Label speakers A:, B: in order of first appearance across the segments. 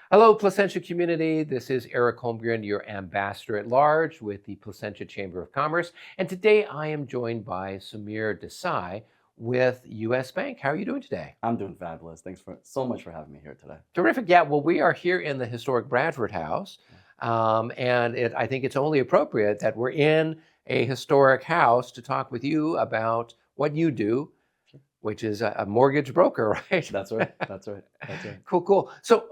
A: Hello, Placentia community. This is Eric Holmgren, your ambassador at large with the Placentia Chamber of Commerce. And today I am joined by Sumir Desai with US Bank. How are you doing today?
B: I'm doing fabulous. Thanks so much for having me here today.
A: Terrific. Yeah, well, we are here in the historic Bradford House. I think it's only appropriate that we're in a historic house to talk with you about what you do,
B: Sure.
A: which is a mortgage broker, right?
B: That's right. That's right. That's right.
A: Cool, cool. So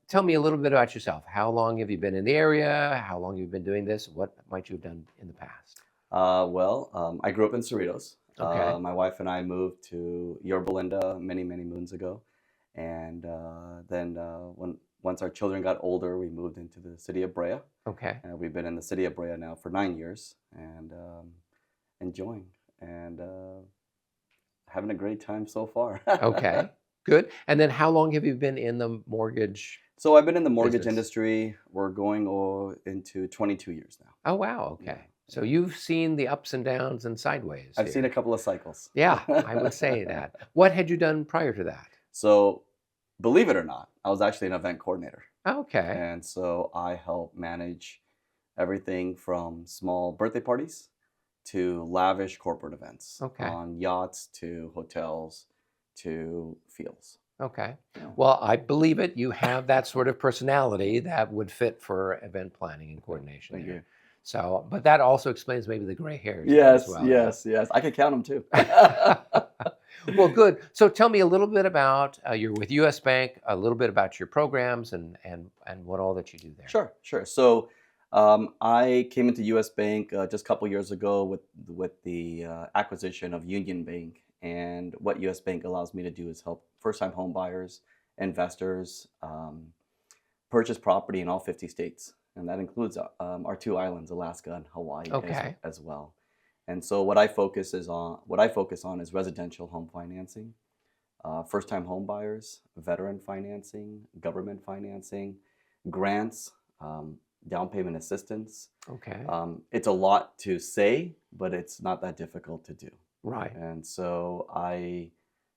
A: tell me a little bit about yourself. How long have you been in the area? How long have you been doing this? What might you have done in the past?
B: I grew up in Cerritos.
A: Okay.
B: My wife and I moved to Yorba Linda many, many moons ago. And once our children got older, we moved into the city of Brea.
A: Okay.
B: And we've been in the city of Brea now for 9 years and enjoying and having a great time so far.
A: Okay. Good. And then how long have you been in the mortgage?
B: So I've been in the mortgage
A: business?
B: industry. We're going into 22 years now.
A: Oh, wow. Okay.
B: Yeah.
A: So you've seen the ups and downs and sideways.
B: I've seen a couple of cycles.
A: Yeah, I would say that. What had you done prior to that?
B: So, believe it or not, I was actually an event coordinator.
A: Okay.
B: And so I help manage everything from small birthday parties to lavish corporate events.
A: Okay.
B: On yachts to hotels to fields.
A: Okay.
B: Yeah.
A: Well, I believe it. You have that sort of personality that would fit for event planning and coordination.
B: Thank you.
A: So, but that also explains maybe the gray hairs
B: Yes,
A: as well.
B: yes. I could count them too.
A: Well, good. So tell me a little bit about, you're with US Bank, a little bit about your programs and what all that you do there.
B: Sure. So I came into US Bank just a couple years ago with the acquisition of Union Bank. And what US Bank allows me to do is help first-time home buyers, investors purchase property in all 50 states. And that includes our two islands, Alaska and Hawaii,
A: Okay.
B: as well. And so what I focus on is residential home financing, first-time home buyers, veteran financing, government financing, grants, down payment assistance.
A: Okay.
B: It's a lot to say, but it's not that difficult to do.
A: Right.
B: And so I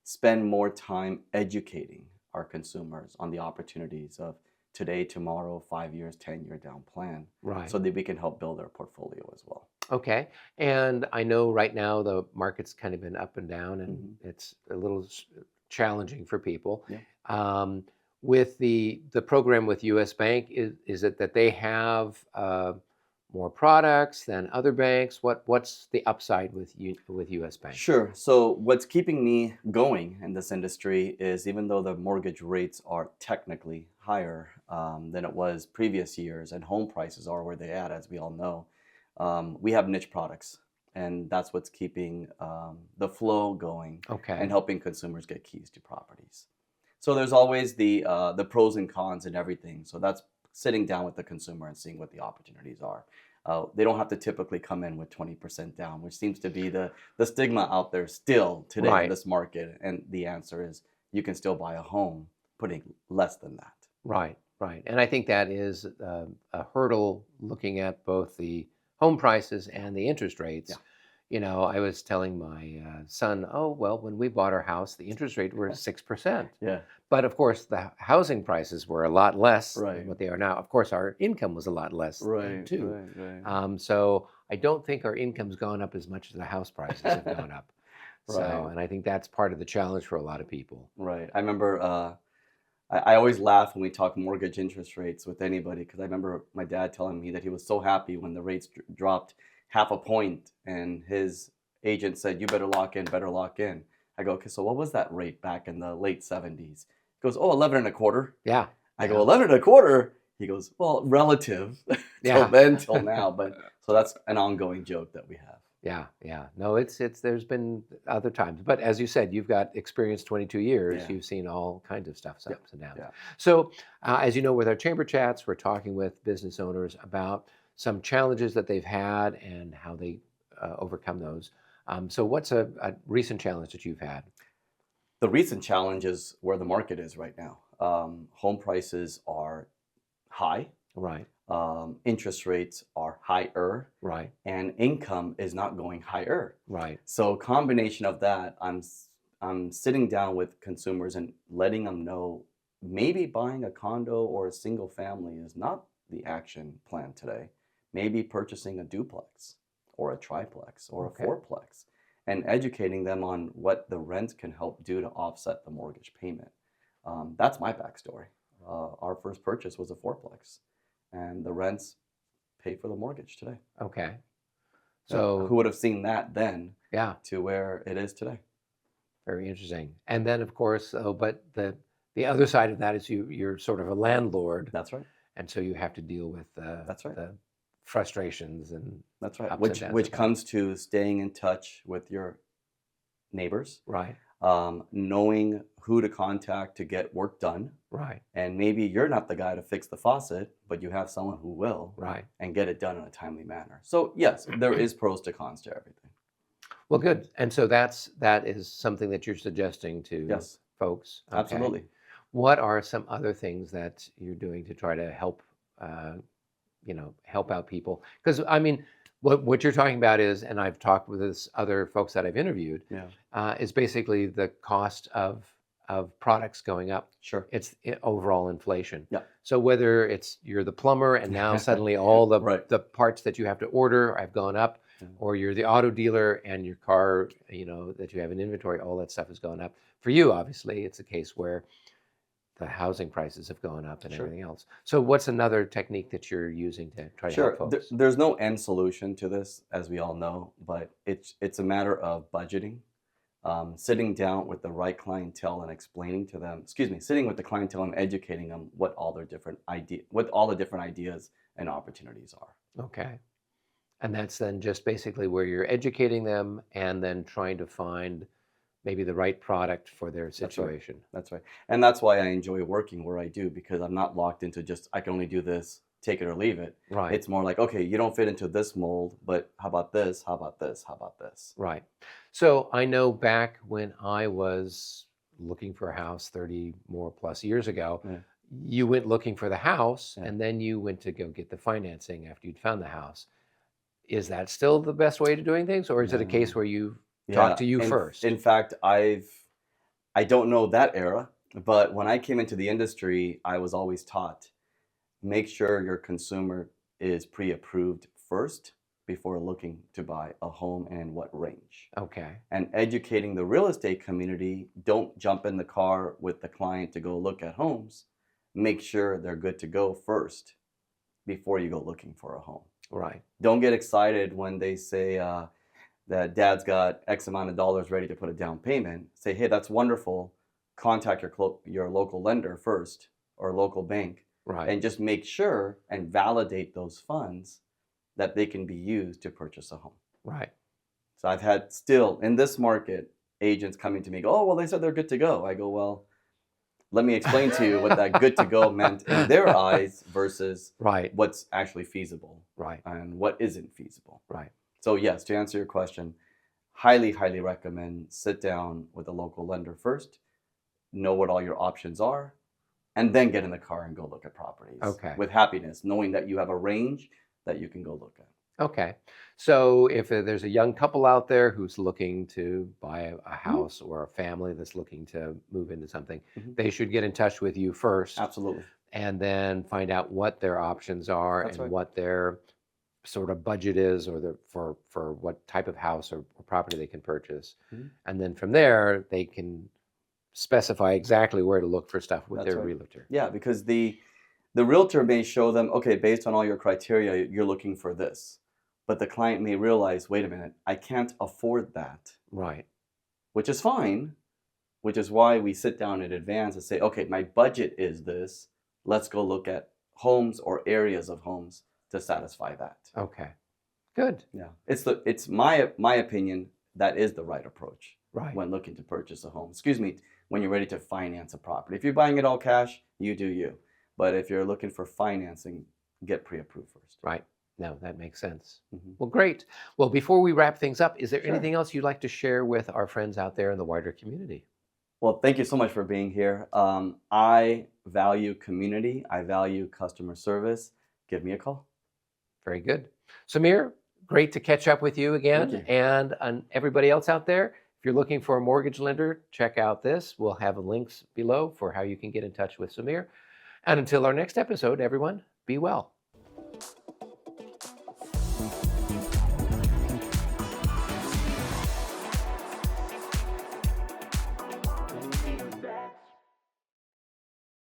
B: spend more time educating our consumers on the opportunities of today, tomorrow, 5 years, 10-year down plan.
A: Right.
B: So that we can help build their portfolio as well.
A: Okay. And I know right now the market's kind of been up and down and it's a little challenging for people.
B: Yeah.
A: With the program with US Bank, is it that they have more products than other banks? What's the upside with US Bank?
B: Sure. So what's keeping me going in this industry is even though the mortgage rates are technically higher than it was previous years and home prices are where they're at, as we all know, we have niche products. And that's what's keeping the flow going.
A: Okay.
B: And helping consumers get keys to properties. So there's always the pros and cons and everything. So that's sitting down with the consumer and seeing what the opportunities are. They don't have to typically come in with 20% down, which seems to be the stigma out there still today.
A: Right.
B: In this market. And the answer is you can still buy a home putting less than that.
A: Right. And I think that is a hurdle looking at both the home prices and the interest rates.
B: Yeah.
A: You know, I was telling my son, oh, well, when we bought our house, the interest rate were 6%.
B: Yeah.
A: But of course, the housing prices were a lot less
B: Right.
A: than what they are now. Of course, our income was a lot less then, too.
B: Right.
A: So I don't think our income's gone up as much as the house prices have gone up. So,
B: Right.
A: and I think that's part of the challenge for a lot of people.
B: Right. I remember I always laugh when we talk mortgage interest rates with anybody because I remember my dad telling me that he was so happy when the rates dropped half a point and his agent said, you better lock in. I go, okay, so what was that rate back in the late 70s? He goes, oh, 11 and a quarter.
A: Yeah.
B: I go, 11 and a quarter? He goes, well, relative till then, till now. But so that's an ongoing joke that we have.
A: Yeah. No, it's there's been other times, but as you said, you've got experience 22 years.
B: Yeah.
A: You've seen all kinds of stuff, ups and downs.
B: Yeah.
A: So, as you know, with our chamber chats, we're talking with business owners about some challenges that they've had and how they overcome those. So, what's a recent challenge that you've had?
B: The recent challenge is where the market is right now. Home prices are high.
A: Right.
B: Interest rates are higher.
A: Right.
B: And income is not going higher.
A: Right.
B: So combination of that, I'm sitting down with consumers and letting them know maybe buying a condo or a single family is not the action plan today. Maybe purchasing a duplex or a triplex or a
A: Okay.
B: fourplex and educating them on what the rent can help do to offset the mortgage payment. That's my backstory. Our first purchase was a fourplex, and the rents pay for the mortgage today.
A: Okay.
B: Who
A: So,
B: would have seen that then
A: yeah,
B: to where it is today?
A: very interesting. And then, of course, but the other side of that is you're sort of a landlord,
B: That's right.
A: and so you have to deal with
B: That's right.
A: the frustrations and
B: That's right.
A: ups and downs
B: Which
A: of that.
B: comes to staying in touch with your neighbors,
A: Right.
B: knowing who to contact to get work done.
A: Right.
B: And maybe you're not the guy to fix the faucet, but you have someone who will
A: Right.
B: and get it done in a timely manner. So yes, there is pros to cons to everything.
A: Well, good. And so that is something that you're suggesting to
B: Yes,
A: folks. Okay.
B: absolutely.
A: What are some other things that you're doing to try to help, help out people? Because I mean, what you're talking about is, and I've talked with this other folks that I've interviewed,
B: Yeah,
A: is basically the cost of products going up.
B: sure.
A: It's overall inflation.
B: Yeah.
A: So whether it's you're the plumber and now suddenly all the
B: Right.
A: the parts that you have to order have gone up,
B: Yeah.
A: or you're the auto dealer and your car, that you have in inventory, all that stuff has gone up. For you, obviously, it's a case where the housing prices have gone up and
B: Sure.
A: everything else. So what's another technique that you're using to try to help
B: Sure.
A: folks?
B: There's no end solution to this, as we all know, but it's a matter of budgeting, sitting down with the right clientele and explaining to them, excuse me, sitting with the clientele and educating them what all the different ideas and opportunities are.
A: Okay. And that's then just basically where you're educating them and then trying to find maybe the right product for their
B: That's right.
A: situation.
B: That's right. And that's why I enjoy working where I do, because I'm not locked into just I can only do this, take it or leave it.
A: Right.
B: It's more like, okay, you don't fit into this mold, but how about this? How about this? How about this?
A: Right. So I know back when I was looking for a house 30 more plus years ago,
B: Yeah.
A: you went looking for the house
B: Yeah.
A: and then you went to go get the financing after you'd found the house. Is that still the best way to doing things, or is it a case
B: No.
A: where you talk
B: Yeah.
A: to you first?
B: In fact, I don't know that era, but when I came into the industry, I was always taught make sure your consumer is pre-approved first before looking to buy a home and in what range.
A: Okay.
B: And educating the real estate community, don't jump in the car with the client to go look at homes. Make sure they're good to go first before you go looking for a home.
A: Right.
B: Don't get excited when they say that dad's got X amount of dollars ready to put a down payment. Say, hey, that's wonderful. Contact your local lender first or local bank
A: Right.
B: and just make sure and validate those funds that they can be used to purchase a home.
A: Right.
B: So I've had still in this market agents coming to me go, oh, well, they said they're good to go. I go, well, let me explain to you what that good to go meant in their eyes versus
A: Right.
B: what's actually feasible
A: Right.
B: and what isn't feasible.
A: Right.
B: So yes, to answer your question, highly, highly recommend sit down with a local lender first, know what all your options are, and then get in the car and go look at properties.
A: Okay.
B: With happiness, knowing that you have a range that you can go look at.
A: Okay. So if there's a young couple out there who's looking to buy a
B: Mhm.
A: house or a family that's looking to move into something,
B: Mhm.
A: they should get in touch with you first
B: Absolutely.
A: and then find out what their options are
B: That's
A: and
B: right.
A: what their sort of budget is or for what type of house or property they can purchase.
B: Mhm.
A: And then from there, they can specify exactly where to look for stuff with
B: That's
A: their
B: right.
A: realtor.
B: Yeah, because the realtor may show them, okay, based on all your criteria, you're looking for this. But the client may realize, wait a minute, I can't afford that,
A: Right.
B: which is fine, which is why we sit down in advance and say, okay, my budget is this. Let's go look at homes or areas of homes to satisfy that.
A: Okay. Good.
B: Yeah, it's my opinion that is the right approach
A: Right.
B: when looking to purchase a home. Excuse me, when you're ready to finance a property. If you're buying it all cash, you do you. But if you're looking for financing, get pre-approved first.
A: Right. No, that makes sense.
B: Mhm.
A: Well, great. Well, before we wrap things up, is there
B: Sure.
A: anything else you'd like to share with our friends out there in the wider community?
B: Well, thank you so much for being here. I value community. I value customer service. Give me a call.
A: Very good. Samir, great to catch up with you again.
B: Thank you.
A: And everybody else out there, If you're looking for a mortgage lender, check out this. We'll have links below for how you can get in touch with Sumir. And until our next episode, everyone, be well.